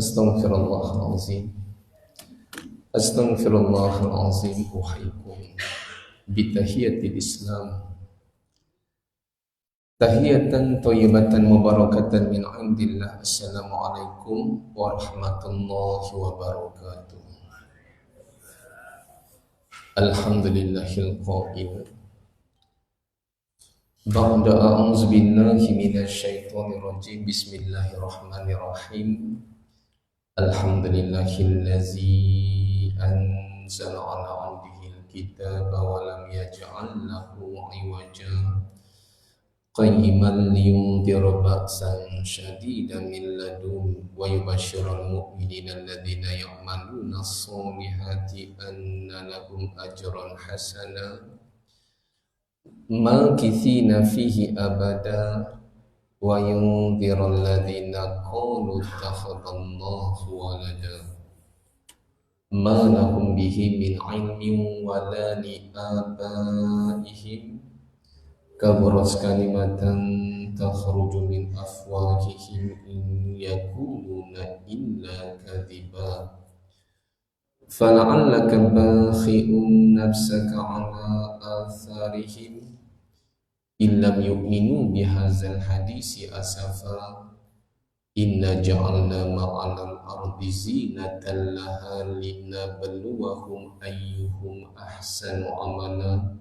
Astaghfirullahalazim. Astaghfirullahalazim. Uhaikum bitahiyatil Islam. Tahiyatan thayyibatan mubarakatan min indillah. Assalamualaikum warahmatullahi wabarakatuh. Alhamdulillahil qail. Ba'da a'udzu billahi minasyaitonir rajim. Bismillahirrahmanirrahim. Alhamdulillahillazi anzala ala 'abdihil kitaba wa lam yaj'al lahu 'iwaja qayyiman liyundhira ba'san shadidan min ladun wa yubashshiral mu'minina alladhina ya'maluna as-solihati anna lahum ajran hasana makithina fihi abada wa yundhirul ladzina qalu ittakhadallahu walada ma lahum bihi min ilmin wala li abaihim kaburas kalimatan takhruju min afwahihim in yaquluna illa kadhiba fala'allaka bakhi'un nafsaka ala atharihim illam yu'minu bihadzal hadisi asafa inna ja'alna ma'alal ardi zinatan laha linabluwahum ayyuhum ahsanu amala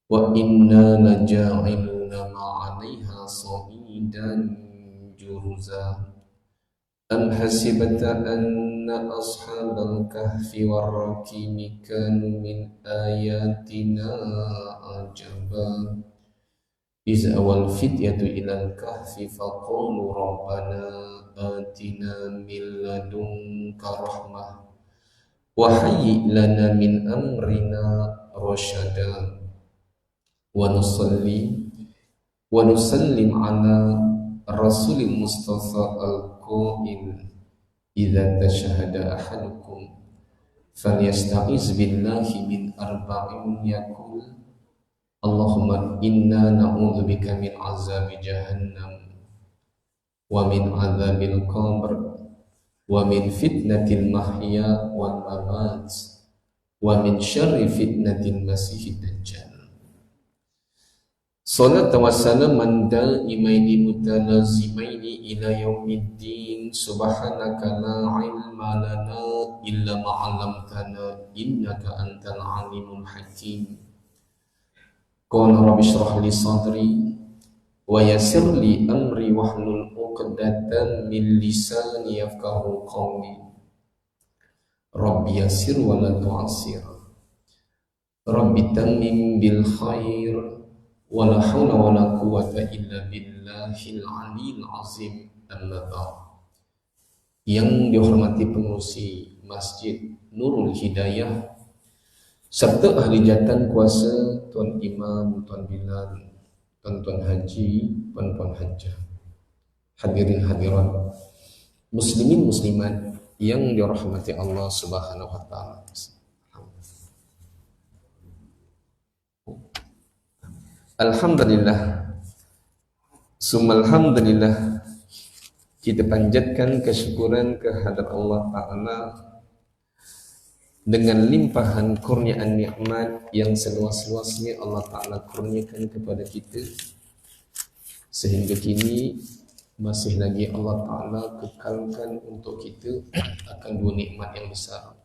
wa inna laja'iluna ma'alaiha sa'idan juruza am hasibata anna ashabal kahfi warraqimi kanu min ayatina ajaba Iz awal fityatu ilal kahfi faqalu rabbana atina min ladunka rahmah wa hayyi lana min amrina rasyada wa nusallim ala rasulil mustafa al-qail idza tashahada ahadukum falyasta'iz billahi min arba'in yaqul Allahumma inna na'udzubika min azabi jahannam wa min azabil qabr wa min fitnatil mahya wal mamat wa min syarri fitnatil masihid dajjal. Salat wa salaman daimaini mutalazimaini ila yaumiddin. Subhanaka la ilma lana illa ma 'allamtana innaka antal alimul hakim. Qala rabbi shrah li sadri wa yassir li amri wahlul 'uqdatam min lisani yafqahu qawli. Rabbi yassir wa la tu'assir. Rabbi tammim bil khair wa la haula wa la quwwata illa billahil 'aliyyil 'azim. Amma ba'd. Yang dihormati pengurusi Masjid Nurul Hidayah serta ahli jatan kuasa Tuan Imam, Tuan Bilal, Tuan-tuan haji, Puan-puan hajah, hadirin hadirat, muslimin muslimat yang dirahmati Allah Subhanahu wa taala. Alhamdulillah. Alhamdulillah, kita panjatkan kesyukuran kehadrat Allah Ta'ala dengan limpahan kurniaan nikmat yang seluas-luasnya Allah Ta'ala kurniakan kepada kita, sehingga kini masih lagi Allah Ta'ala kekalkan untuk kita akan dua nikmat yang besar,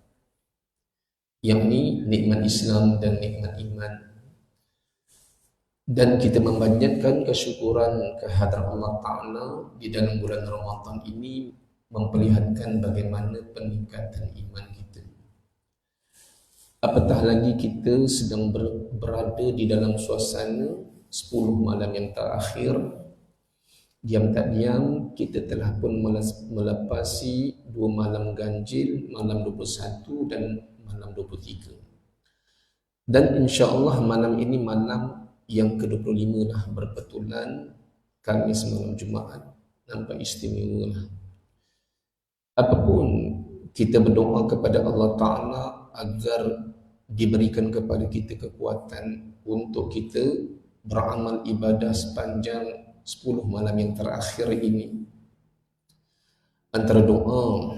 yakni nikmat Islam dan nikmat iman. Dan kita memanjatkan kesyukuran kehadrat Allah Ta'ala di dalam bulan Ramadan ini memperlihatkan bagaimana peningkatan iman kita. Apatah lagi kita sedang berada di dalam suasana 10 malam yang terakhir. Diam tak diam kita telah pun melepasi 2 malam ganjil, malam 21 dan malam 23. Dan insya-Allah malam ini malam yang ke-25 lah berbetulan, Khamis malam Jumaat, nampak istimewa lah. Apapun kita berdoa kepada Allah Ta'ala agar diberikan kepada kita kekuatan untuk kita beramal ibadah sepanjang 10 malam yang terakhir ini. antara doa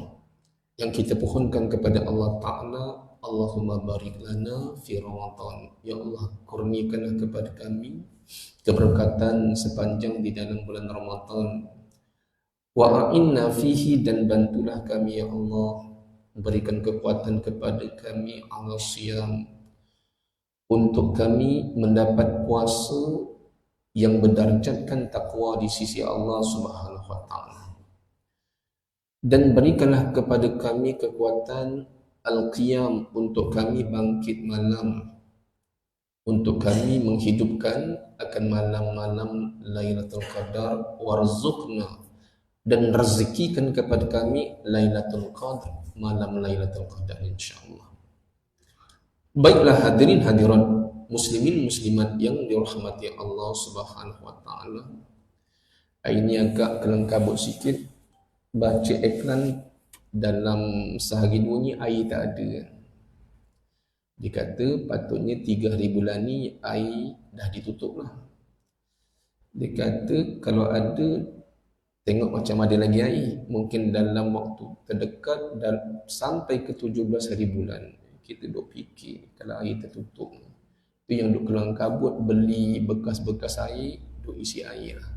yang kita pohonkan kepada Allah Ta'ala, Allahumma barik lana fi Ramadan. Ya Allah, kurniakanlah kepada kami keberkatan sepanjang di dalam bulan Ramadan. Wa a'inna fihi, dan bantulah kami ya Allah, berikan kekuatan kepada kami ala siyam, untuk kami mendapat puasa yang berdarjatkan takwa di sisi Allah Subhanahu wa taala. Dan berikanlah kepada kami kekuatan al-qiyam, untuk kami bangkit malam, untuk kami menghidupkan akan malam-malam Lailatul Qadar. Warzuqna, dan rezekikan kepada kami Lailatul Qadar, malam Lailatul Qadar insyaAllah. Baiklah hadirin hadirat muslimin muslimat yang dirahmati Allah Subhanahu wa taala. Ini agak kelam kabut sikit baca iklan dalam sehari dua ni air tak ada. Dia kata patutnya 3 hari bulan ni air dah ditutup lah. Dia kata kalau ada, tengok macam ada lagi air. Mungkin dalam waktu terdekat dan sampai ke 17 hari bulan. Kita duk fikir kalau air tertutup. Itu yang duk keluar kabut beli bekas-bekas air, duk isi air lah.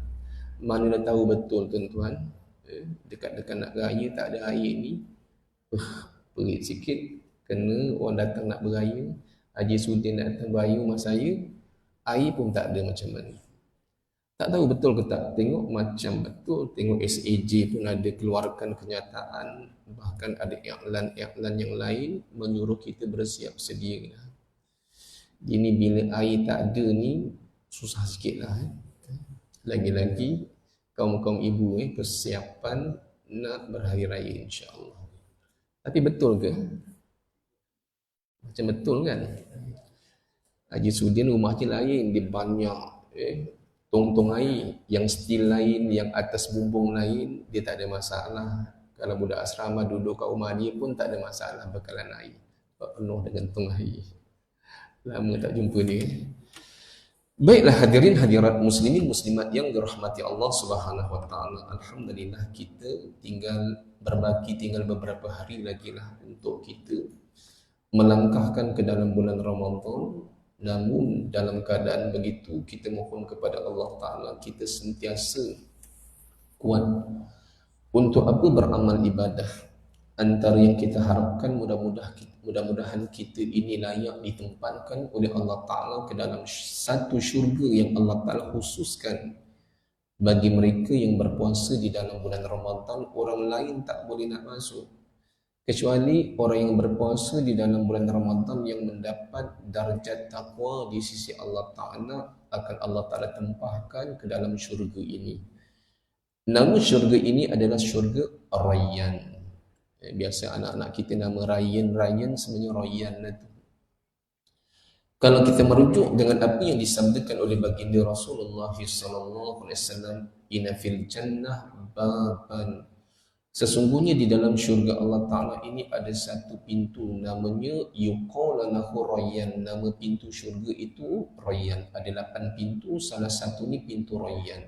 Mana dah tahu betul tuan-tuan. Dekat-dekat nak raya tak ada air ni. Perit sikit. Kena orang datang nak beraya. Haji Sudin nak datang beraya rumah saya. Air pun tak ada macam mana. Tak tahu betul ke tak? Tengok macam betul. Tengok SAJ pun ada keluarkan kenyataan. Bahkan ada iklan-iklan yang lain menyuruh kita bersiap sedia. Ini bila air tak ada ni susah sikit lah. Lagi-lagi kaum-kaum ibu persiapan nak berhari raya insya-Allah. Tapi betul ke? Macam betul kan? Haji Sudin rumahnya lain, dia banyak tong-tong air, yang stil lain, yang atas bumbung lain, dia tak ada masalah. Kalau budak asrama duduk kat rumah dia pun tak ada masalah bekalan air. Penuh dengan tong air. Lama tak jumpa dia. Baiklah hadirin hadirat muslimin muslimat yang dirahmati Allah Subhanahu wa taala. Alhamdulillah kita tinggal beberapa hari lagi lah untuk kita melangkahkan ke dalam bulan Ramadan. Namun dalam keadaan begitu kita mohon kepada Allah Ta'ala kita sentiasa kuat untuk beramal ibadah. Antara yang kita harapkan mudah-mudahan kita ini layak ditempatkan oleh Allah Ta'ala ke dalam satu syurga yang Allah Ta'ala khususkan bagi mereka yang berpuasa di dalam bulan Ramadan. Orang lain tak boleh nak masuk kecuali orang yang berpuasa di dalam bulan Ramadan yang mendapat darjat taqwa di sisi Allah Ta'ala, akan Allah Ta'ala tempahkan ke dalam syurga ini. Nama syurga ini adalah syurga Rayyan. Biasa anak-anak kita nama Rayyan sebenarnya Rayyan itu. Kalau kita merujuk dengan apa yang disabdakan oleh baginda Rasulullah sallallahu alaihi wasallam, inna fil jannah baban, sesungguhnya di dalam syurga Allah Ta'ala ini ada satu pintu namanya yuqala lahu Rayyan. Nama pintu syurga itu Rayyan. Ada 8 pintu, salah satu ni pintu Rayyan.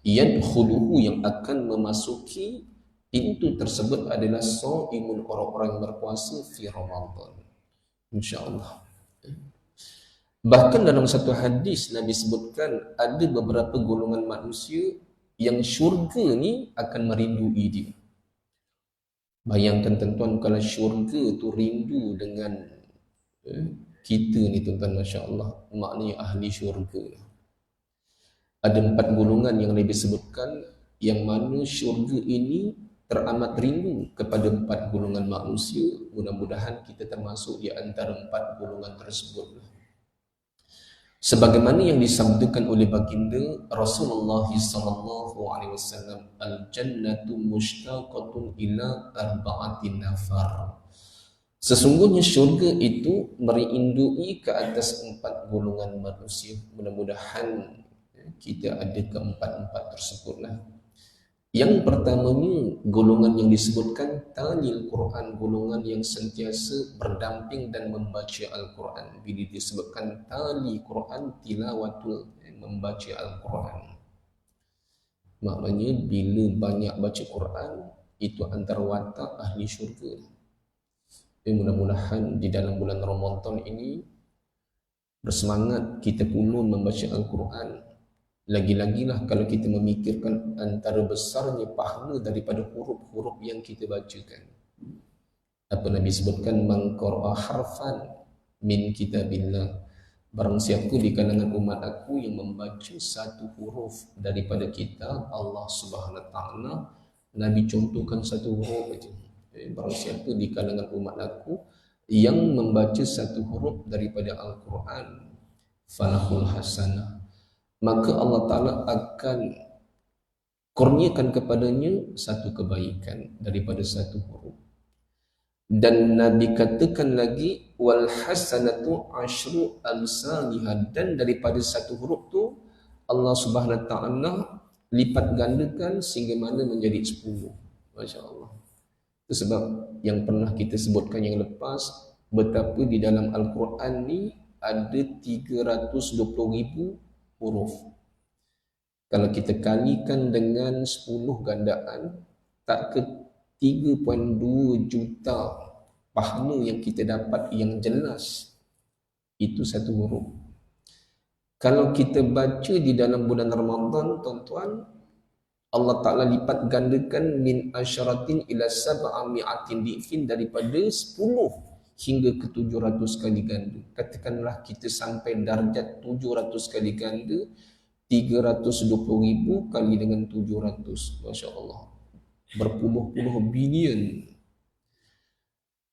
Yadkhuluhu, yang akan memasuki pintu tersebut adalah shaimun, orang-orang yang berpuasa fi Ramadan. InsyaAllah. Bahkan dalam satu hadis Nabi sebutkan ada beberapa golongan manusia yang syurga ni akan merindui dia. Bayangkan tuan-tuan kalau syurga tu rindu dengan kita ni tuan-tuan, Masya Allah, maknanya ahli syurga. Ada 4 golongan yang Nabi sebutkan, yang mana syurga ini teramat rindu kepada 4 golongan manusia. Mudah-mudahan kita termasuk di antara 4 golongan tersebut. Sebagaimana yang disabdakan oleh baginda Rasulullah SAW, al-jannatu mushtaqatun ila arba'atin nafar. Sesungguhnya syurga itu merindui ke atas 4 golongan manusia. Mudah-mudahan kita ada keempat-empat tersebutlah. Yang pertamanya golongan yang disebutkan talil Quran, golongan yang sentiasa berdamping dan membaca Al-Quran. Bila disebutkan tali Quran, tilawatul, membaca Al-Quran, maknanya bila banyak baca Quran, itu antara watak ahli syurga. Mudah-mudahan di dalam bulan Ramadan ini bersemangat kita pun membaca Al-Quran. Lagi-lagilah kalau kita memikirkan antara besarnya pahala daripada huruf-huruf yang kita bacakan. Apa Nabi sebutkan, man qara'a harfan min kitabillah, barang siapa di kalangan umat aku yang membaca satu huruf daripada kitab Allah Subhanahu wa taala. Nabi contohkan satu huruf saja. Barang siapa di kalangan umat aku yang membaca satu huruf daripada Al-Quran, falahul hasanah, maka Allah Ta'ala akan kurniakan kepadanya satu kebaikan daripada satu huruf. Dan Nabi katakan lagi, wal hasanatu asyru amsalihah, dan daripada satu huruf tu Allah Subhanahu wa taala lipat gandakan sehingga mana menjadi 10. Masya-Allah. Itu sebab yang pernah kita sebutkan yang lepas, betapa di dalam Al-Quran ni ada 320,000 huruf. Kalau kita kalikan dengan 10 gandaan, tak ke 3.2 juta pahala yang kita dapat yang jelas. Itu satu huruf. Kalau kita baca di dalam bulan Ramadan, tuan-tuan, Allah Ta'ala lipat gandakan min asyaratin ila sab'ami'atin di'fin, daripada 10 hingga ke 700 kali ganda. Katakanlah kita sampai darjat 700 kali ganda, 320,000 kali dengan 700. Masya Allah. Berpuluh-puluh bilion.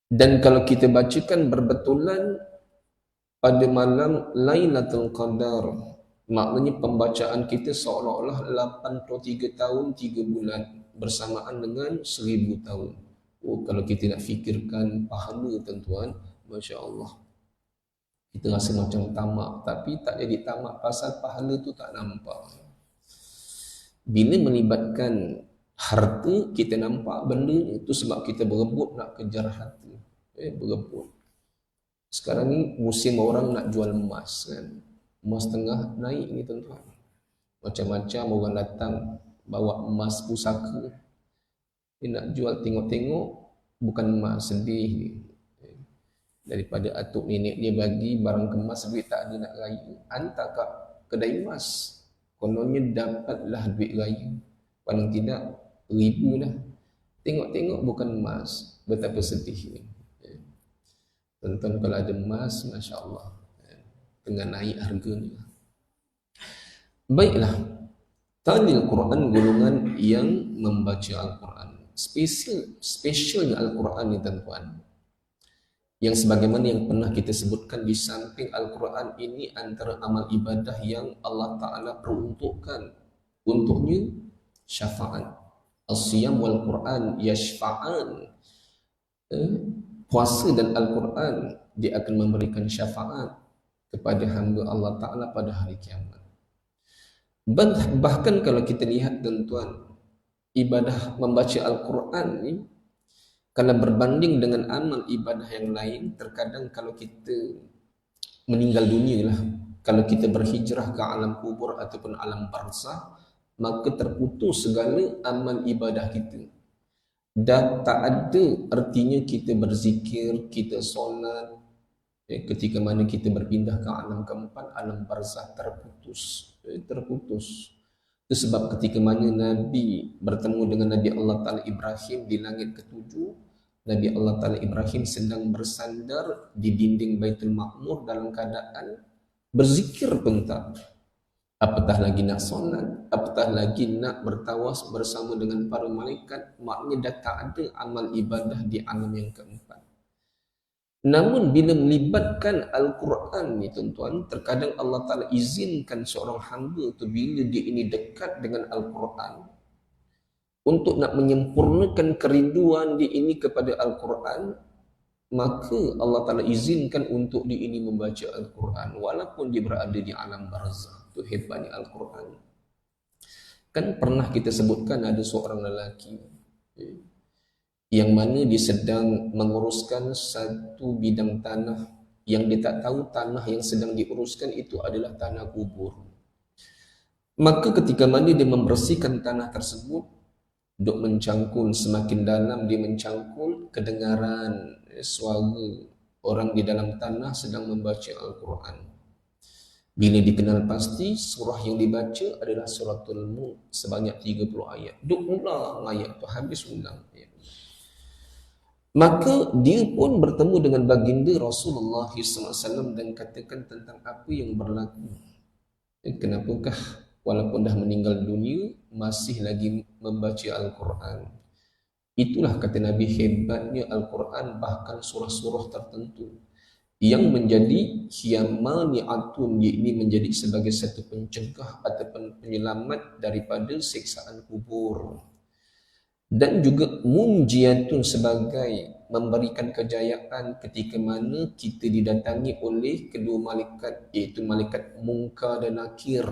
Dan kalau kita bacakan berbetulan pada malam Lailatul Qadar, maknanya pembacaan kita seolah-olah 83 tahun 3 bulan bersamaan dengan 1000 tahun. Oh, kalau kita nak fikirkan pahala, tuan-tuan, Masya Allah, kita rasa macam tamak, tapi tak jadi tamak pasal pahala tu tak nampak. Bila melibatkan harta, kita nampak benda itu, sebab kita berebut nak kejar harta. Berebut. Sekarang ni musim orang nak jual emas kan. Emas tengah naik ni, tuan-tuan. Macam-macam orang datang bawa emas pusaka. Dia nak jual, tengok-tengok bukan emas, sedih ni. Daripada atuk nenek dia bagi barang kemas, duit tak ada nak raya, hantar kat kedai emas, kononnya dapatlah duit raya, paling tidak 1000 dah. Tengok-tengok bukan emas, betapa sedih ni. Tuan-tuan, kalau ada emas, Masya Allah, tengah naik harganya. Baiklah, talil Quran, golongan yang membaca Al-Quran. Spesialnya Al-Quran ni, tuan-tuan, yang sebagaimana yang pernah kita sebutkan, di samping Al-Quran ini antara amal ibadah yang Allah Ta'ala peruntukkan untuknya syafaat. As-siyam wal Quran yashfa'an. Puasa dan Al-Quran, dia akan memberikan syafaat kepada hamba Allah Ta'ala pada hari kiamat. Bahkan kalau kita lihat, tuan-tuan, ibadah membaca Al-Quran ni, kalau berbanding dengan amal ibadah yang lain, terkadang kalau kita meninggal dunia lah, kalau kita berhijrah ke alam kubur ataupun alam barzah, maka terputus segala amal ibadah kita. Dan tak ada artinya kita berzikir, kita solat, ketika mana kita berpindah ke alam keempat, alam barzah, terputus. Terputus. Itu sebab ketika mana Nabi bertemu dengan Nabi Allah Ta'ala Ibrahim di langit ketujuh, Nabi Allah Ta'ala Ibrahim sedang bersandar di dinding Baitul Ma'mur dalam keadaan berzikir pun tak. Apatah lagi nak solat, apatah lagi nak bertawas bersama dengan para malaikat. Maknanya dah tak ada amal ibadah di alam yang keempat. Namun bila melibatkan Al-Quran ni, tuan-tuan, terkadang Allah Ta'ala izinkan seorang hamba tu, bila dia ini dekat dengan Al-Quran, untuk nak menyempurnakan kerinduan dia ini kepada Al-Quran, maka Allah Ta'ala izinkan untuk dia ini membaca Al-Quran walaupun dia berada di alam barzah. Itu hebatnya Al-Quran. Kan pernah kita sebutkan ada seorang lelaki yang mana dia sedang menguruskan satu bidang tanah, yang dia tak tahu tanah yang sedang diuruskan itu adalah tanah kubur. Maka ketika mana dia membersihkan tanah tersebut, duk mencangkul semakin dalam, dia mencangkul kedengaran suara orang di dalam tanah sedang membaca Al-Quran. Bila dikenal pasti surah yang dibaca adalah suratul Mulk sebanyak 30 ayat. Duk ulang ayat tu, habis ulang. Maka dia pun bertemu dengan baginda Rasulullah SAW dan katakan tentang apa yang berlaku. Kenapakah walaupun dah meninggal dunia masih lagi membaca Al-Quran? Itulah kata Nabi, hebatnya Al-Quran, bahkan surah-surah tertentu yang menjadi hiyamani'atun, ini menjadi sebagai satu pencegah ataupun penyelamat daripada siksaan kubur, dan juga munjiatun sebagai memberikan kejayaan ketika mana kita didatangi oleh kedua malaikat, iaitu malaikat Munkar dan Nakir,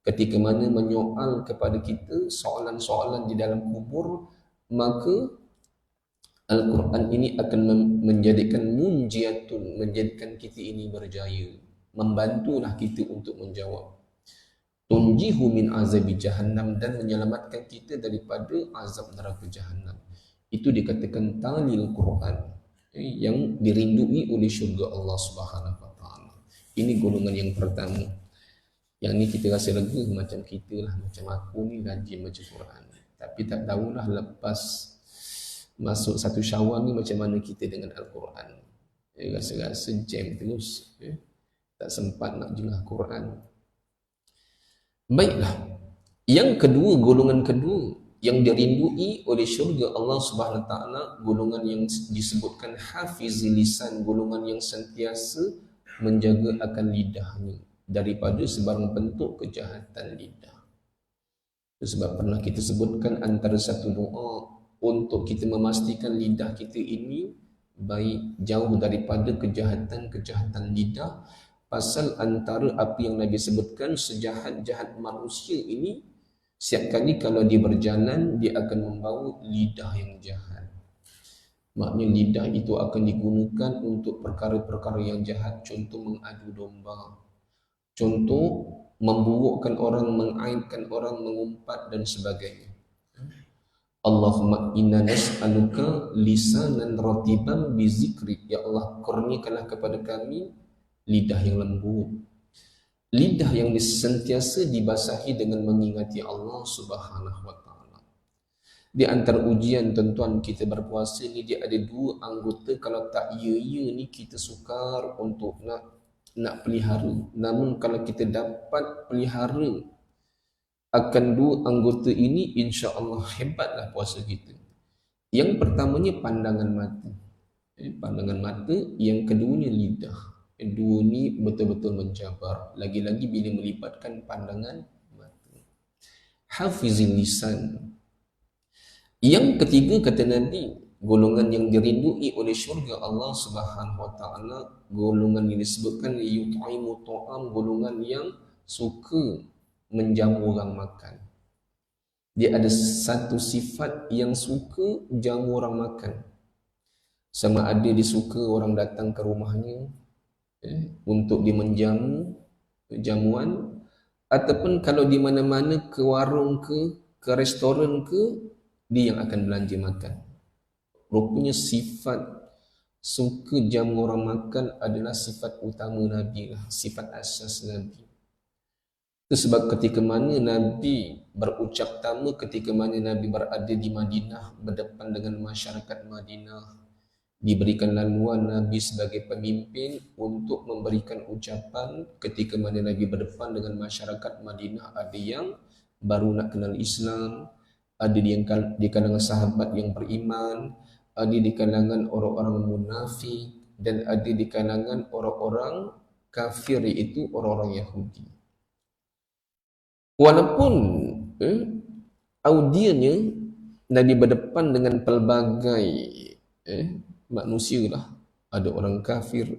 ketika mana menyoal kepada kita soalan-soalan di dalam kubur. Maka Al-Quran ini akan menjadikan munjiatun, menjadikan kita ini berjaya, membantulah kita untuk menjawab. Tunjihu min azabi jahannam, dan menyelamatkan kita daripada azab neraka jahannam. Itu dikatakan talil Quran, yang dirindui oleh syurga Allah Subhanahu wa taala. Ini golongan yang pertama. Yang ni kita rasa lega macam kita lah, macam aku ni rajin baca Quran. Tapi tak tahulah lepas masuk satu Syawal ni macam mana kita dengan Al-Quran. Rasa-rasa jam terus. Tak sempat nak jengah Quran. Baiklah. Yang kedua, golongan kedua yang dirindui oleh syurga Allah Subhanahu Wa Taala, golongan yang disebutkan hafizil lisan, golongan yang sentiasa menjaga akan lidahnya daripada sebarang bentuk kejahatan lidah. Sebab pernah kita sebutkan antara satu doa untuk kita memastikan lidah kita ini baik, jauh daripada kejahatan-kejahatan lidah. Pasal antara apa yang Nabi sebutkan, sejahat-jahat manusia ini, setiap kali kalau dia berjalan, dia akan membawa lidah yang jahat. Maknanya lidah itu akan digunakan untuk perkara-perkara yang jahat. Contoh mengadu domba, contoh memburukkan orang, mengaibkan orang, mengumpat dan sebagainya. Allahumma inna nas'aluka lisanan ratiban bizikri. Ya Allah, kurniakanlah kepada kami lidah yang lembut, lidah yang sentiasa dibasahi dengan mengingati Allah Subhanahu wa taala. Di antara ujian tuan-tuan kita berpuasa ni, dia ada dua anggota, kalau tak ya ni kita sukar untuk nak pelihara. Namun kalau kita dapat pelihara akan dua anggota ini, insya-Allah hebatlah puasa kita. Yang pertamanya pandangan mata. Pandangan mata, yang keduanya lidah. Dua ni betul-betul mencabar, lagi-lagi bila melibatkan pandangan mata. Hafizil lisan. Yang ketiga kata Nabi, golongan yang dirindui oleh syurga Allah Subhanahu wa taala, golongan yang disebutkan yut'imu ta'am, golongan yang suka menjamu orang makan. Dia ada satu sifat yang suka jamu orang makan. Sama ada dia suka orang datang ke rumahnya untuk dia menjamu jamuan, ataupun kalau di mana-mana ke warung ke restoran dia yang akan belanja makan. Rupanya sifat suka jamu orang makan adalah sifat utama Nabi lah, sifat asas Nabi. Itu sebab ketika mana Nabi berucap tamu, ketika mana Nabi berada di Madinah berdepan dengan masyarakat Madinah, diberikan laluan Nabi sebagai pemimpin untuk memberikan ucapan. Ketika mana Nabi berdepan dengan masyarakat Madinah, ada yang baru nak kenal Islam, ada di kalangan sahabat yang beriman, ada di kalangan orang-orang munafik, dan ada di kalangan orang-orang kafir, iaitu orang-orang Yahudi. Walaupun audiennya Nabi berdepan dengan pelbagai manusia lah, ada orang kafir,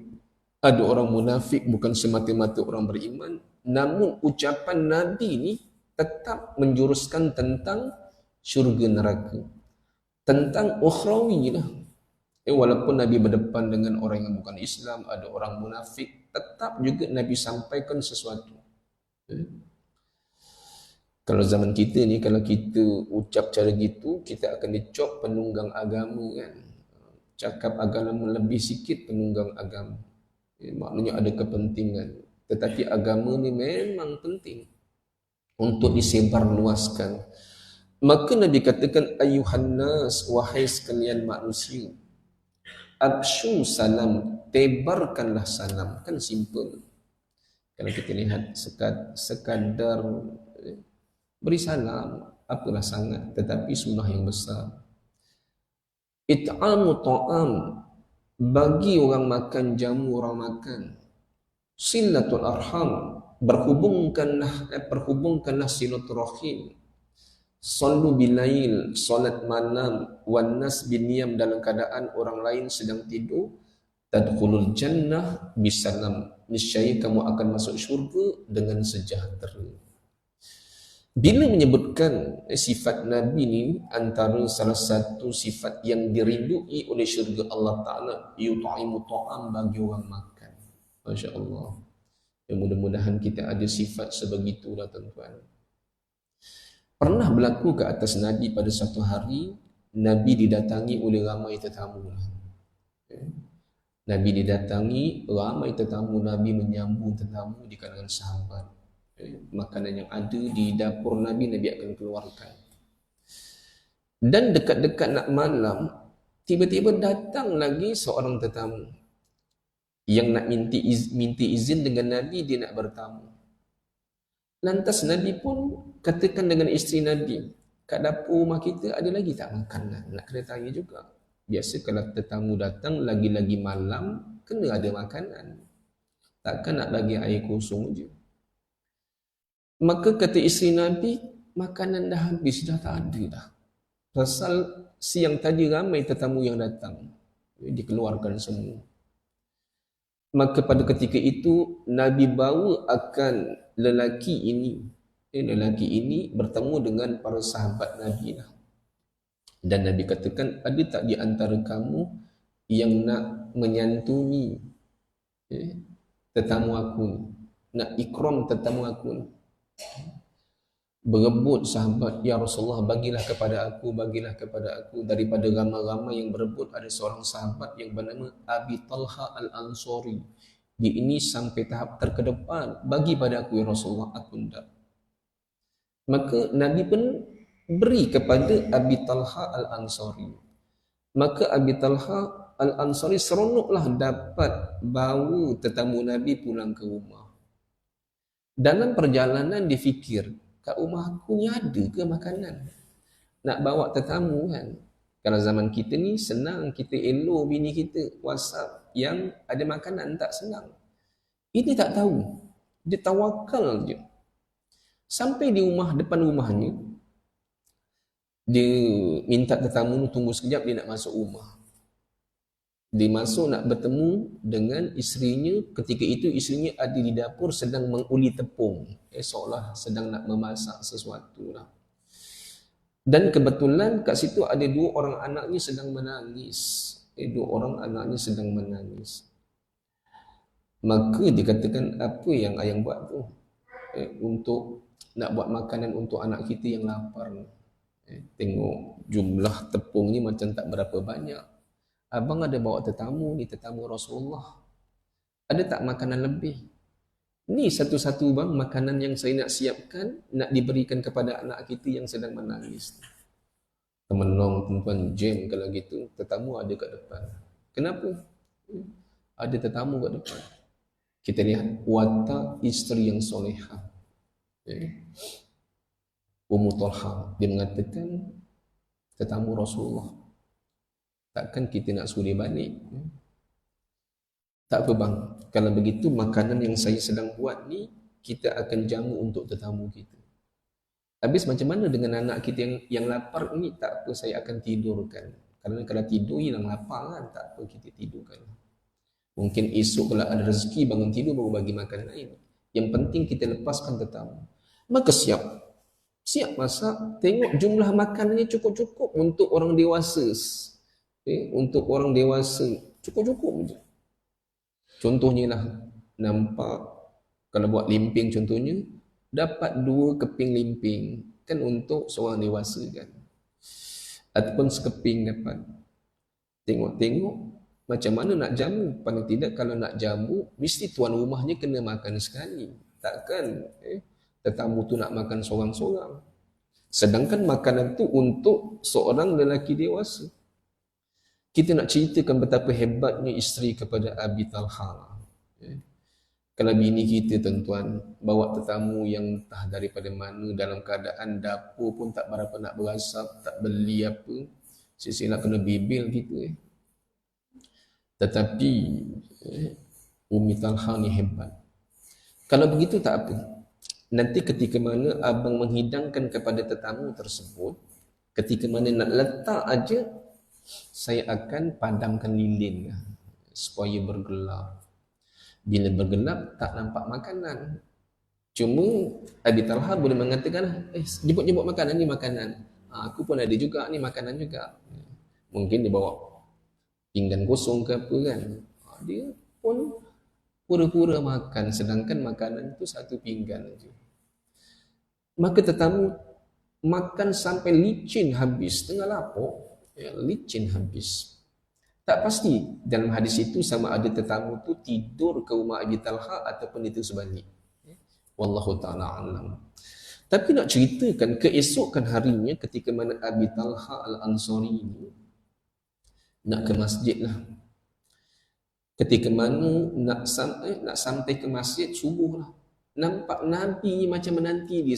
ada orang munafik, bukan semata-mata orang beriman, namun ucapan Nabi ni tetap menjuruskan tentang syurga neraka, tentang ukhrawi lah. Walaupun Nabi berdepan dengan orang yang bukan Islam, ada orang munafik, tetap juga Nabi sampaikan sesuatu. Kalau zaman kita ni, kalau kita ucap cara gitu, kita akan dicop penunggang agama kan. Cakap agama lebih sikit penunggang agama. Maknanya ada kepentingan. Tetapi agama ni memang penting untuk disebarluaskan. Maka Nabi katakan, ayuhan nas, wahai sekalian manusia, absyu salam, tebarkanlah salam. Kan simple. Kalau kita lihat sekadar beri salam, apalah sangat, tetapi sunnah yang besar. It'amu ta'am, bagi orang makan jamu orang makan. Silatul arham, perhubungkanlah silaturahim. Sallu bilail, solat malam. Wan nas biniyam, dalam keadaan orang lain sedang tidur. Tadkhulul jannah bisalam, niscaya kamu akan masuk syurga dengan sejahtera. Bila menyebutkan sifat Nabi ni, antara salah satu sifat yang diridui oleh syurga Allah Ta'ala, yut'imu ta'am, bagi orang makan. Masya Allah. Ya, mudah-mudahan kita ada sifat sebegitulah tuan-tuan. Pernah berlaku ke atas Nabi pada satu hari, Nabi didatangi oleh ramai tetamu. Nabi didatangi ramai tetamu, Nabi menyambut tetamu di kalangan sahabat. Makanan yang ada di dapur Nabi, Nabi akan keluarkan. Dan dekat-dekat nak malam, tiba-tiba datang lagi seorang tetamu yang nak minta izin dengan Nabi, dia nak bertamu. Lantas Nabi pun katakan dengan isteri Nabi, kat dapur rumah kita ada lagi tak makanan? Nak kena tanya juga. Biasa kalau tetamu datang lagi-lagi malam, kena ada makanan. Takkan nak bagi air kosong je. Maka kata isteri Nabi, makanan dah habis, dah tak ada dah. Pasal siang tadi ramai tetamu yang datang, dikeluarkan semua. Maka pada ketika itu Nabi bawa akan lelaki ini bertemu dengan para sahabat Nabi lah. Dan Nabi katakan, ada tak di antara kamu yang nak menyantuni tetamu aku ni, nak ikram tetamu aku ni? Berebut sahabat, ya Rasulullah, bagilah kepada aku daripada ramai-ramai yang berebut. Ada seorang sahabat yang bernama Abi Talha Al-Ansari, dia ini sampai tahap terkedepan, bagi pada aku ya Rasulullah, aku tidak. Maka Nabi pun beri kepada Abi Talha Al-Ansari. Maka Abi Talha Al-Ansari seronoklah dapat bawa tetamu Nabi pulang ke rumah. Dalam perjalanan dia fikir, kat rumah aku ni ada ke makanan? Nak bawa tetamu kan? Kalau zaman kita ni senang, kita elo bini kita WhatsApp yang ada makanan, tak senang. Ini tak tahu. Dia tawakal je. Sampai di rumah, depan rumahnya, dia minta tetamu tunggu sekejap, dia nak masuk rumah. Dia masuk nak bertemu dengan isterinya. Ketika itu isterinya ada di dapur sedang menguli tepung, seolah sedang nak memasak sesuatu lah. Dan kebetulan kat situ ada dua orang anaknya sedang menangis. Maka dikatakan, apa yang ayang buat tu? Untuk nak buat makanan untuk anak kita yang lapar. Tengok jumlah tepung ni macam tak berapa banyak. Abang ada bawa tetamu ni, tetamu Rasulullah. Ada tak makanan lebih? Ni satu-satu bang, makanan yang saya nak siapkan, nak diberikan kepada anak kita yang sedang menangis. Temenong tuan-tuan, jam kalau gitu, tetamu ada kat depan. Kenapa? Ada tetamu kat depan. Kita lihat watak isteri yang solehah. Ummu Talha, dia mengatakan, tetamu Rasulullah, takkan kita nak suruh dia balik? Tak apa bang, kalau begitu makanan yang saya sedang buat ni, kita akan jamu untuk tetamu kita. Habis macam mana dengan anak kita yang lapar ni? Tak apa, saya akan tidurkan. Kerana kalau tidur hilang lapar kan, tak apa, kita tidurkan. Mungkin esok kalau ada rezeki bangun tidur baru bagi makan lain. Yang penting kita lepaskan tetamu. Maka siap masak. Tengok jumlah makanannya cukup-cukup untuk orang dewasa. Untuk orang dewasa cukup-cukup je. Contohnya lah, nampak kalau buat limping contohnya, dapat 2 keping limping kan untuk seorang dewasa kan, ataupun sekeping dapat. Tengok-tengok macam mana nak jamu. Paling tidak kalau nak jamu mesti tuan rumahnya kena makan sekali. Takkan tetamu tu nak makan seorang-seorang. Sedangkan makanan tu untuk seorang lelaki dewasa. Kita nak ceritakan betapa hebatnya isteri kepada Abi Talha. Kalau bini kita tuan-tuan bawa tetamu yang entah daripada mana, dalam keadaan dapur pun tak berapa nak berasap, tak beli apa, silap kena bibil kita. Tetapi Umi Talha ni hebat. Kalau begitu tak apa. Nanti ketika mana abang menghidangkan kepada tetamu tersebut, ketika mana nak letak aja, saya akan padamkan lilin supaya bergelap. Bila bergelap tak nampak makanan. Cuma Abi Talha boleh mengatakan, jemput-jemput makanan ni makanan. Aku pun ada juga ni makanan juga. Mungkin dia bawa pinggan kosong ke apa kan. Dia pun pura-pura makan, sedangkan makanan itu 1 pinggan aja. Maka tetamu makan sampai licin habis, tengah lapuk, licin habis. Tak pasti dalam hadis itu sama ada tetamu tu tidur ke rumah Abi Talha ataupun itu sebalik. Wallahu ta'ala alam. Tapi nak ceritakan keesokan harinya ketika mana Abi Talha Al-Ansari ini nak ke masjid lah. Ketika mana nak sampai ke masjid subuh lah. Nampak Nabi macam menanti dia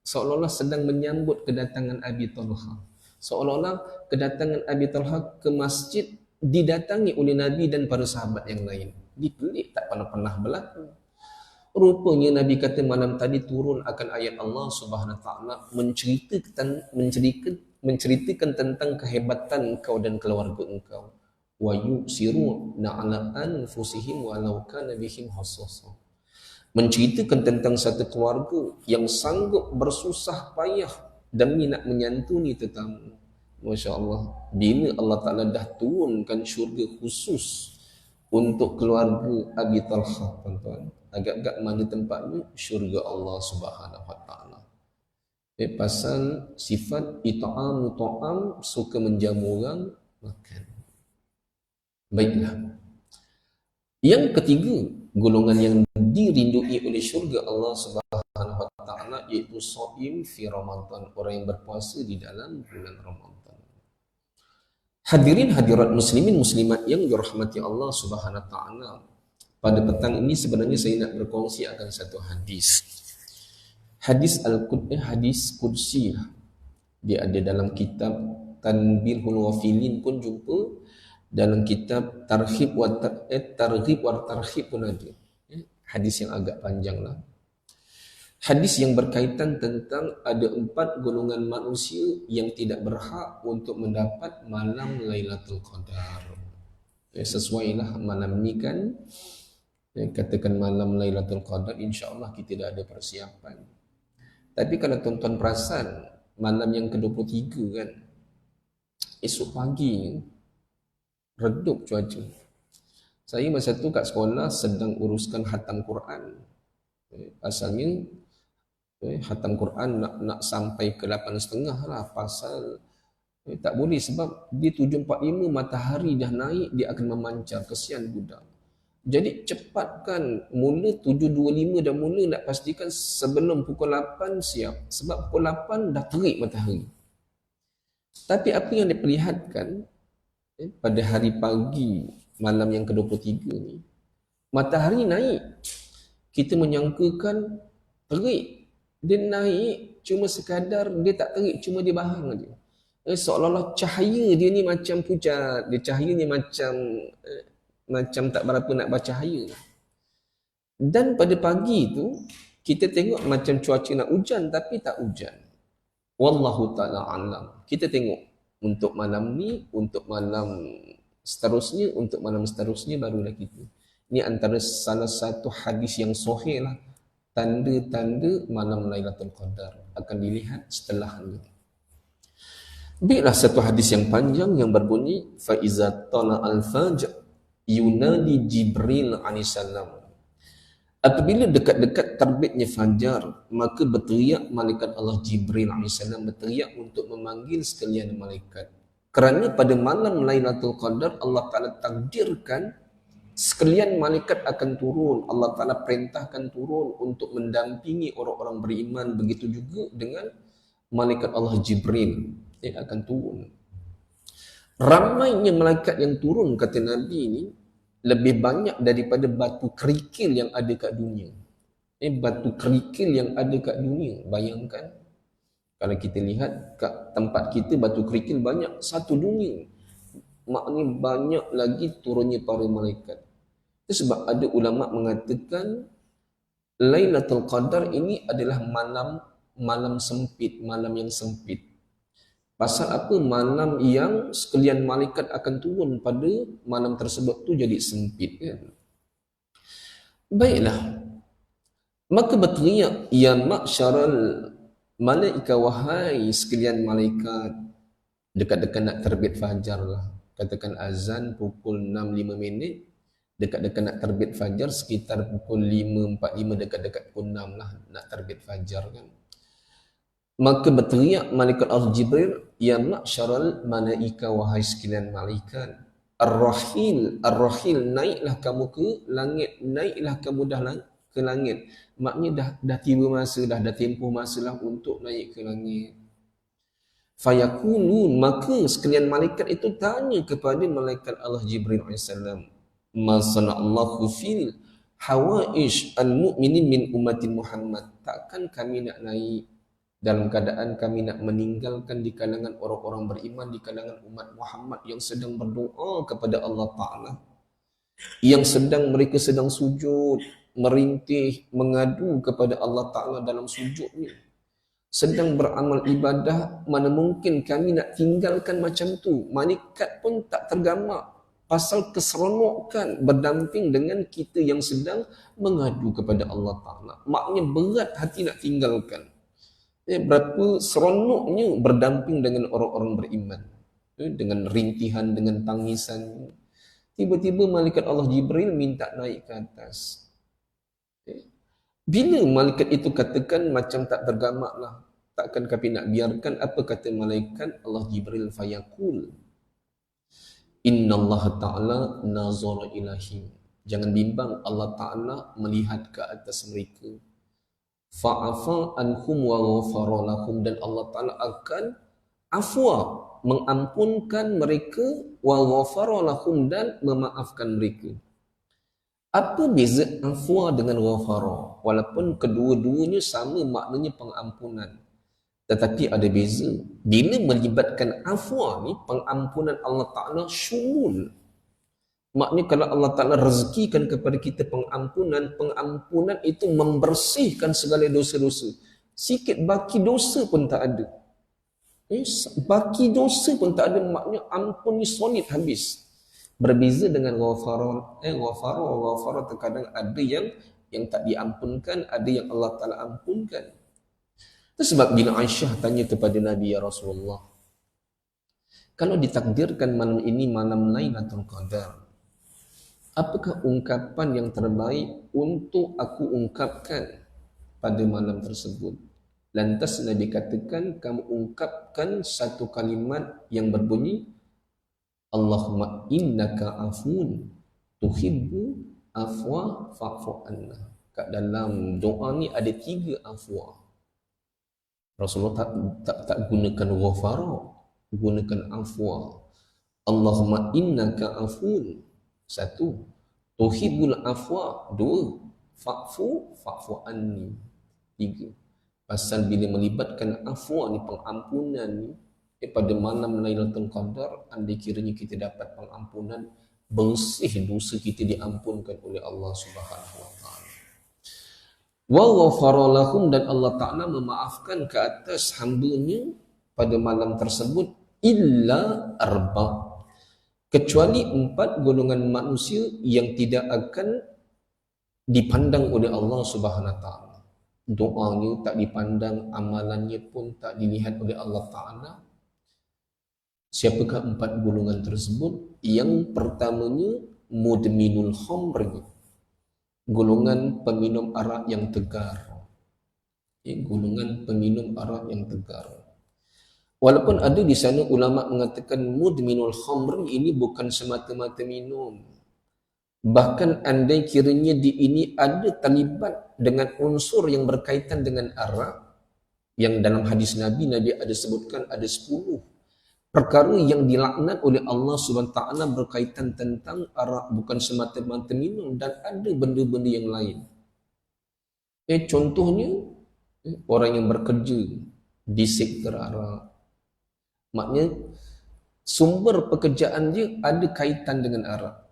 seolah-olah sedang menyambut kedatangan Abi Talha. Seolah-olah kedatangan Abi Talha ke masjid didatangi oleh Nabi dan para sahabat yang lain. Dipelik, tak pernah berlaku. Rupanya Nabi kata malam tadi turun akan ayat Allah Subhanahu Wa Taala menceritakan tentang kehebatan engkau dan keluarga engkau. Wa yusiruna ala anfusihim walau kana bihim khassasah. Menceritakan tentang satu keluarga yang sanggup bersusah payah demi nak menyantuni tetamu. Masya Allah. Bila Allah Ta'ala dah turunkan syurga khusus untuk keluarga Abi Talha, tuan-tuan, agak-agak mana tempatnya? Syurga Allah Subhanahu Wa Ta'ala. Pasal sifat ita'amu ta'am, suka menjamu orang, makan. Baiklah. Yang ketiga, golongan yang dirindui oleh syurga Allah Subhanahu Wa Ta'ala iaitu shaim fi Ramadan, orang yang berpuasa di dalam bulan Ramadan. Hadirin hadirat muslimin muslimat yang dirahmati Allah Subhanahu Wa Ta'ala, pada petang ini sebenarnya saya nak berkongsi akan satu hadis. Hadis hadis qudsi. Dia ada dalam kitab Tanbihul Ghafilin pun jumpa, dalam kitab Targhib wa Tarhib pun ada. Hadis yang agak panjang lah. Hadis yang berkaitan tentang ada 4 golongan manusia yang tidak berhak untuk mendapat malam Lailatul Qadar. Sesuailah malam ni kan, katakan malam Lailatul Qadar, insya-Allah kita dah ada persiapan. Tapi kalau tuan-tuan perasan, malam yang ke-23 kan, esok pagi redup cuaca. Saya masa tu kat sekolah sedang uruskan khatam Quran. Asalnya khatam Quran nak sampai ke 8.30 lah, pasal tak boleh sebab dia 7.45 matahari dah naik, dia akan memancar, kesian budak. Jadi cepatkan, mula 7.25 dah mula, nak pastikan sebelum pukul 8 siap, sebab pukul 8 dah terik matahari. Tapi apa yang diperlihatkan pada hari pagi malam yang ke-23 ni, matahari naik, kita menyangkakan terik. Dia naik cuma sekadar, dia tak terik, cuma dia bahang aja. Seolah-olah cahaya dia ni macam pucat, dia cahaya ni macam tak berapa nak bercahaya. Dan pada pagi tu kita tengok macam cuaca nak hujan tapi tak hujan. Wallahu ta'ala alam. Kita tengok untuk malam ni, untuk malam seterusnya, untuk malam seterusnya barulah kita. Ini antara salah satu hadis yang sahih lah. Tanda-tanda malam Lailatul Qadar akan dilihat setelah ini. Baiklah, satu hadis yang panjang yang berbunyi, fa iza tala al-fajr yunadi Jibril alaihissalam. Apabila dekat-dekat terbitnya fajar, maka berteriak malaikat Allah Jibril AS berteriak untuk memanggil sekalian malaikat. Kerana pada malam Lailatul Qadar Allah Ta'ala takdirkan sekalian malaikat akan turun. Allah Ta'ala perintahkan turun untuk mendampingi orang-orang beriman. Begitu juga dengan malaikat Allah Jibril yang akan turun. Ramainya malaikat yang turun, kata Nabi ini, lebih banyak daripada batu kerikil yang ada kat dunia. Batu kerikil yang ada kat dunia. Bayangkan, kalau kita lihat kat tempat kita batu kerikil banyak, satu dunia. Maknanya banyak lagi turunnya para malaikat. Itu sebab ada ulama mengatakan Lailatul Qadar ini adalah malam sempit, malam yang sempit. Pasal apa? Malam yang sekalian malaikat akan turun pada malam tersebut tu jadi sempit, kan? Baiklah. Maka berteriak, ya ma'syaral malaika, wahai sekalian malaikat. Dekat-dekat nak terbit fajar lah. Katakan azan pukul 6.05, dekat-dekat nak terbit fajar sekitar pukul 5.45, dekat-dekat pukul 6 lah nak terbit fajar, kan? Maka berteriak malaikat Al-Jibril, ya ma'syaral malaika, wahai sekalian malaikat. Ar-rahil, naiklah kamu ke langit, naiklah kamu dah ke langit. Maknanya dah tiba masa dah tempoh masalah untuk naik ke langit. Fayakulun, maka sekalian malaikat itu tanya kepada malaikat Allah Jibril AS, ma sana'allahu fil hawaish al-mu'minin min ummati Muhammad. Takkan kami nak naik dalam keadaan kami nak meninggalkan di kalangan orang-orang beriman, di kalangan umat Muhammad yang sedang berdoa kepada Allah Ta'ala, yang mereka sedang sujud, merintih, mengadu kepada Allah Ta'ala dalam sujudnya, sedang beramal ibadah. Mana mungkin kami nak tinggalkan macam tu? Malaikat pun tak tergamak pasal keseronokan berdamping dengan kita yang sedang mengadu kepada Allah Ta'ala. Maknanya berat hati nak tinggalkan. Berapa seronoknya berdamping dengan orang-orang beriman, dengan rintihan, dengan tangisan. Tiba-tiba malaikat Allah Jibril minta naik ke atas. Bila malaikat itu katakan macam tak tergamak lah, takkan kami nak biarkan. Apa kata malaikat Allah Jibril? Fayaqul, inna Allah Ta'ala nazara ilahim. Jangan bimbang, Allah Ta'ala melihat ke atas mereka. Fa'afa anhum wa ghafara lahum, dan Allah Ta'ala akan afwa, mengampunkan mereka, wa ghafara lahum, dan memaafkan mereka. Apa beza afwa dengan ghafara? Walaupun kedua-duanya sama maknanya pengampunan, tetapi ada beza. Bila melibatkan afwa ni, pengampunan Allah Ta'ala syumul. Maknanya kalau Allah Ta'ala rezekikan kepada kita pengampunan, pengampunan itu membersihkan segala dosa-dosa. Sikit baki dosa pun tak ada. Baki dosa pun tak ada, maknanya ampun ni solid habis. Berbeza dengan ghafara. Ghafara terkadang ada yang tak diampunkan, ada yang Allah Ta'ala ampunkan. Itu sebab bila Aisyah tanya kepada Nabi, ya Rasulullah, kalau ditakdirkan malam ini malam Lailatul Qadar, apakah ungkapan yang terbaik untuk aku ungkapkan pada malam tersebut? Lantas Nabi katakan, kamu ungkapkan satu kalimat yang berbunyi, Allahumma innaka afun tuhibbu afwa fa'fu anna. Kat dalam doa ni ada 3 afwa. Rasulullah tak gunakan ghafara, gunakan afwa. Allahumma innaka afun, 1. Tuhibbul afwa, 2. Fa'fu anni, 3. Pasal bila melibatkan afwa ni, pengampunan ni, pada malam Lailatul Qadar, andai kiranya kita dapat pengampunan, bersih dosa kita diampunkan oleh Allah Subhanahu wa taala. Wa ghafara lahum, dan Allah Ta'ala memaafkan ke atas hamba-Nya pada malam tersebut, illa arba', kecuali 4 golongan manusia yang tidak akan dipandang oleh Allah Subhanahu wa taala. Doanya tak dipandang, amalannya pun tak dilihat oleh Allah Ta'ala. Siapakah 4 golongan tersebut? Yang pertamanya mudminul khamr. golongan peminum arak yang tegar. Golongan peminum arak yang tegar. Walaupun ada di sana ulama mengatakan mudminul khamr ini bukan semata-mata minum. Bahkan andai kiranya di ini ada terlibat dengan unsur yang berkaitan dengan arak, yang dalam hadis Nabi ada sebutkan ada 10 perkara yang dilaknat oleh Allah Subhanahu Taala berkaitan tentang arak, bukan semata-mata minum, dan ada benda-benda yang lain. Contohnya orang yang bekerja di sektor arak, maknanya sumber pekerjaan dia ada kaitan dengan arak.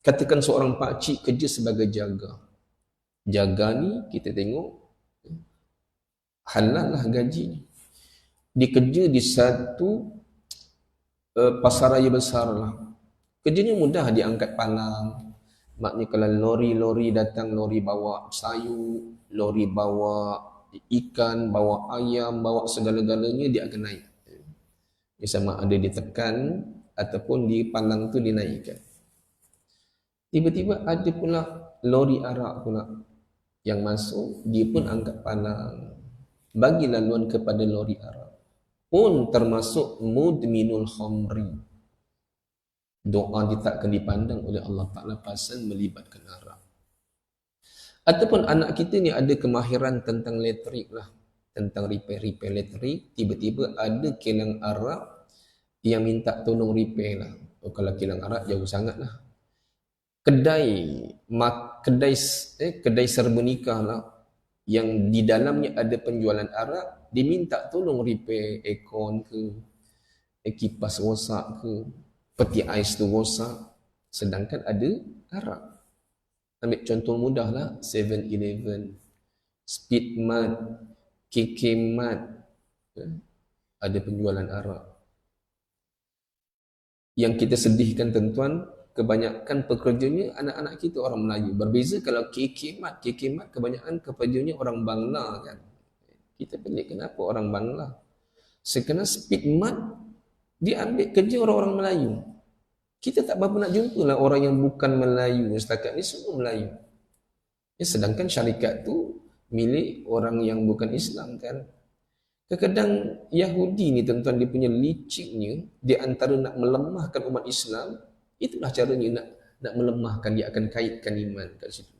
Katakan seorang pakcik kerja sebagai jaga. Jaga ni kita tengok halal lah gaji. Dia kerja di satu pasaraya besar lah. Kerjanya mudah, dia angkat palang. Maknanya kalau lori-lori datang, lori bawa sayur, lori bawa ikan, bawa ayam, bawa segala-galanya, dia akan naik. Dia sama ada ditekan ataupun di palang tu dinaikkan. Tiba-tiba ada pula lori arak pula yang masuk, dia pun angkat palang, bagi laluan kepada lori arak, pun termasuk mudminul khamri. Doa dia tak akan dipandang oleh Allah Ta'ala pasal melibatkan arak. Ataupun anak kita ni ada kemahiran tentang elektrik lah, tentang repair elektrik, tiba-tiba ada kilang arak yang minta tolong repair lah. Kalau kilang arak jauh sangat lah. Kedai serba nikah lah, yang di dalamnya ada penjualan arak, diminta tolong repair aircon ke, kipas rosak ke, peti ais tu rosak, sedangkan ada arak. Ambil contoh mudah lah, 7-Eleven, Speedmart, KK Mart, ada penjualan arak. Yang kita sedihkan tuan-tuan, kebanyakan pekerjanya anak-anak kita orang Melayu. Berbeza kalau KK Mart kebanyakan pekerjanya orang Bangla kan. Kita pelik kenapa orang Bangla. Sekarang Speedmart dia ambil kerja orang-orang Melayu. Kita tak berapa nak jumpa lah orang yang bukan Melayu. Setakat ni semua Melayu. Sedangkan syarikat tu milik orang yang bukan Islam kan. Kadang-kadang Yahudi ni tuan-tuan, dia punya liciknya, di antara nak melemahkan umat Islam, itulah caranya nak melemahkan, dia akan kaitkan iman kat situ.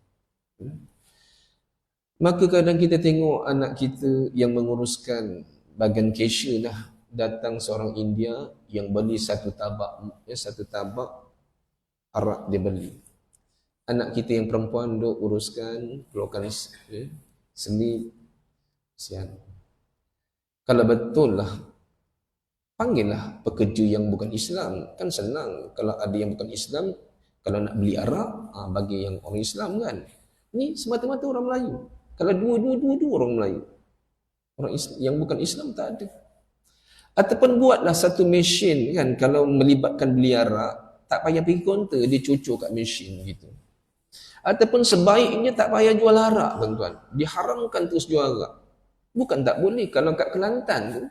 Maka kadang kita tengok anak kita yang menguruskan bahagian cashier dah, datang seorang India yang beli satu tabak arak dia beli. Anak kita yang perempuan duk uruskan, keluarkan sendi, sian. Kalau betul lah, panggillah pekerja yang bukan Islam, kan senang. Kalau ada yang bukan Islam, kalau nak beli arak, bagi yang orang Islam kan. Ni semata-mata orang Melayu. Kalau dua-dua orang Melayu. Orang Islam, yang bukan Islam tak ada. Ataupun buatlah satu mesin kan, kalau melibatkan beli arak, tak payah pergi kaunter, dia cucuk kat mesin gitu. Ataupun sebaiknya tak payah jual arak tuan-tuan. Diharamkan terus jual arak. Bukan tak boleh, kalau kat Kelantan tu,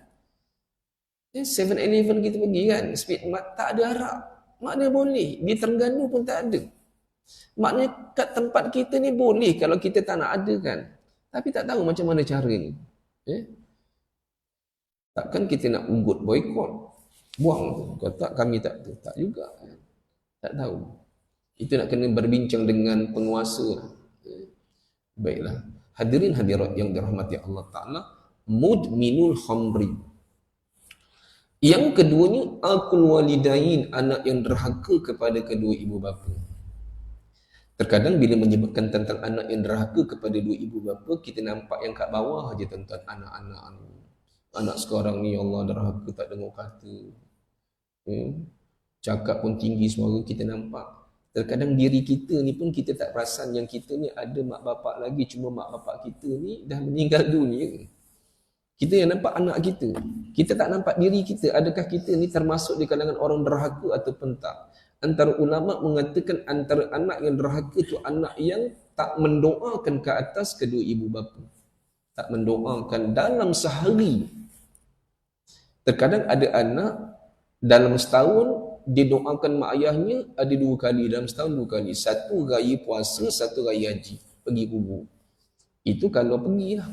7-Eleven kita pergi kan, Speedmart, tak ada arak. Maknanya boleh. Di Terengganu pun tak ada. Maknanya kat tempat kita ni boleh kalau kita tak nak ada kan. Tapi tak tahu macam mana cara ni. Takkan kita nak ugut boykot, buang tu. Kalau tak, kami tak tu. Tak juga. Tak tahu. Itu nak kena berbincang dengan penguasa. Baiklah. Hadirin hadirat yang dirahmati Allah Ta'ala, mudminul khamri. Yang keduanya, akul walidain, anak yang derhaka kepada kedua ibu bapa. Terkadang bila menyebutkan tentang anak yang derhaka kepada dua ibu bapa, kita nampak yang kat bawah aja tuan-tuan, anak-anak ni. Anak sekarang ni Allah derhaka, tak dengar kata. Cakap pun tinggi suara, kita nampak. Terkadang diri kita ni pun kita tak perasan yang kita ni ada mak bapak lagi, cuma mak bapak kita ni dah meninggal dunia. Kita yang nampak anak kita. Kita tak nampak diri kita. Adakah kita ni termasuk di kalangan orang derhaka ataupun tak? Antara ulama mengatakan antara anak yang derhaka itu anak yang tak mendoakan ke atas kedua ibu bapa. Tak mendoakan dalam sehari. Terkadang ada anak dalam setahun dia doakan mak ayahnya ada 2 kali dalam setahun, 2 kali. Satu raya puasa, satu raya haji. Pergi kubur. Itu kalau pergilah.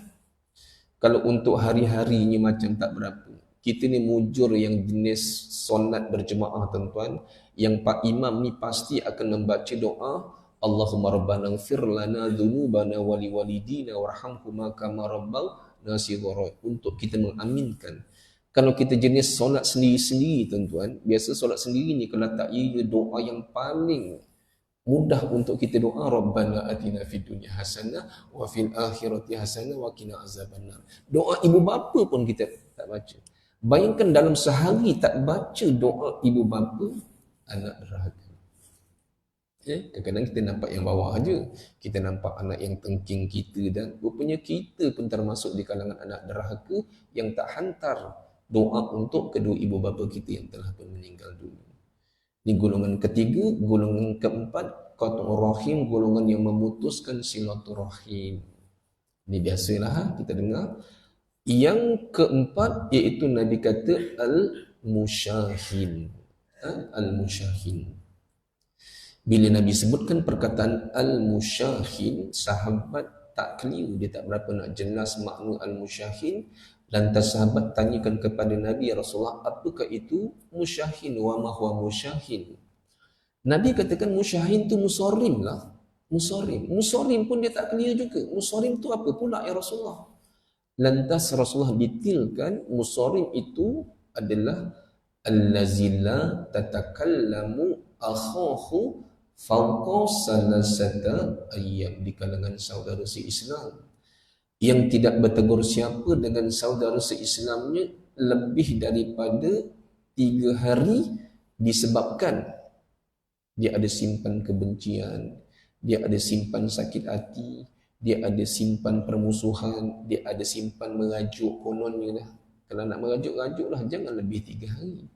Kalau untuk hari-harinya macam tak berapa. Kita ni mujur yang jenis solat berjemaah tuan-tuan. Yang Pak Imam ni pasti akan membaca doa Allahumma rabbana ighfir lana dhunubana wali walidina warhamhuma kama rabbana shighara, untuk kita mengaminkan. Kalau kita jenis solat sendiri-sendiri tuan-tuan, biasa solat sendiri ni kalau tak ia doa yang paling mudah untuk kita doa, Rabbana atina fid dunya hasanah wa fil akhirati hasanah wa qina azabannar. Doa ibu bapa pun kita tak baca. Bayangkan dalam sehari tak baca doa ibu bapa, anak derhaka. Kadang-kadang kita nampak yang bawah aja. Kita nampak anak yang tengking kita, dan rupanya kita pun termasuk di kalangan anak derhaka yang tak hantar doa untuk kedua ibu bapa kita yang telah pun meninggal dulu. Ini golongan ketiga. Golongan keempat, qat'ur rahim, golongan yang memutuskan silaturahim. Ini biasalah kita dengar. Yang keempat iaitu Nabi kata al-musyahin. Al-musyahin. Bila Nabi sebutkan perkataan al-musyahin, sahabat tak keliru, dia tak berapa nak jelas makna al-musyahin. Lantas sahabat tanyakan kepada Nabi, ya Rasulullah, apakah itu musyahin, wa ma huwa musyahin? Nabi katakan musyahin tu musarim lah. Musarim. Musarim pun dia tak clear juga. Musarim tu apa pula ya Rasulullah? Lantas Rasulullah detailkan musarim itu adalah allazi la tatakallamu akhahu fawqa salasata ayyam, di kalangan saudara se-Islam yang tidak bertegur siapa dengan saudara se-Islamnya lebih daripada 3 hari, disebabkan dia ada simpan kebencian, dia ada simpan sakit hati, dia ada simpan permusuhan, dia ada simpan merajuk kononnya lah. Kalau nak merajuk-rajuk lah, jangan lebih 3 hari.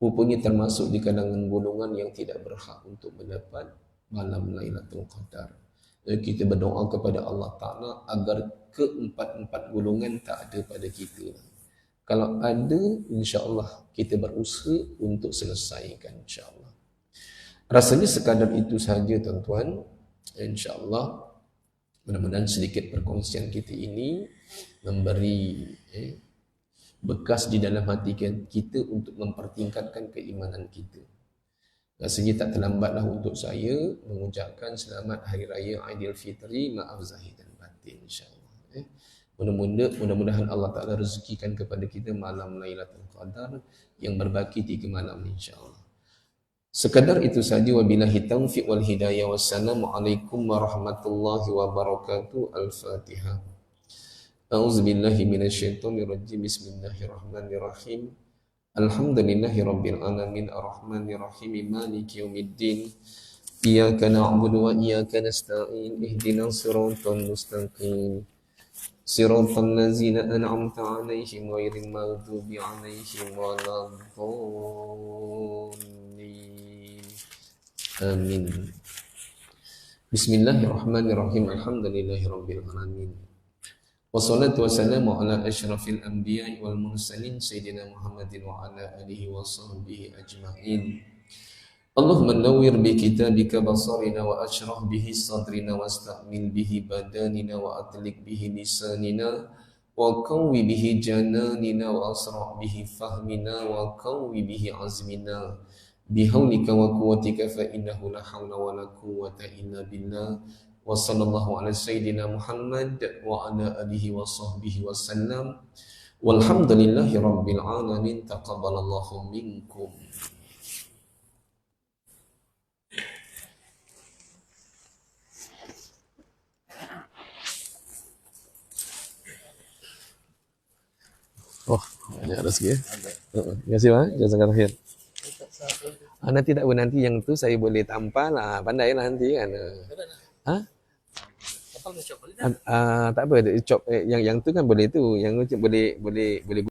Rupanya termasuk di kalangan golongan yang tidak berhak untuk mendapat malam Lailatul Qadar. Kita berdoa kepada Allah Ta'ala agar keempat-empat golongan tak ada pada kita. Kalau ada, insya-Allah kita berusaha untuk selesaikan, insya-Allah. Rasanya sekadar itu saja tuan-tuan. InsyaAllah mudah-mudahan sedikit perkongsian kita ini memberi bekas di dalam hati kita untuk mempertingkatkan keimanan kita. Rasanya tak terlambatlah untuk saya mengucapkan selamat Hari Raya Aidilfitri, maaf zahir dan batin, insyaAllah. Mudah-mudahan Allah Ta'ala rezekikan kepada kita malam Lailatul Qadar yang berbaki 3 malam, insyaAllah. Sekadar itu saja. Wabillahi taufiq wal hidayah. Wassalamualaikum warahmatullahi wabarakatuh. Al-Fatihah. A'udzubillahi minasyaitonirrajim. Bismillahirrahmanirrahim. Alhamdulillahi rabbil alamin arrahmanirrahim maliki yaumiddin. Iyyaka na'budu wa iyyaka nasta'in. Ihdinas siratal mustaqim. Siratal ladzina an'amta 'alaihim ghairil maghdubi 'alaihim waladdallin. Amin. Bismillahirrahmanirrahim. Alhamdulillahirabbil alamin. Wassalatu wassalamu ala asyrafil anbiya'i wal mursalin sayyidina Muhammadin wa ala alihi wa sahbihi ajma'in. Allahumma nawwir bi kitabika basarina wa ashrah bihi sadrina wasta'mil bihi badanina wa atlik bihi lisanina wa qawwi bihi jananina wa asra' bihi fahmina wa qawwi bihi azmina bihaulika wa quwwatika fa innahu la hawla wa la quwwata illa billah. Wa sallallahu ala sayyidina Muhammad wa ala alihi wa sahbihi wa sallam. Walhamdulillahi rabbil alamin. Taqabbalallahu minkum. Oh, banyak rezeki ya. Terima kasih Pak. Jazakallahu khair. Nanti tak apa, nanti yang tu saya boleh tampal lah, pandai lah nanti kan. Tak apa, chop yang tu kan boleh tu, yang boleh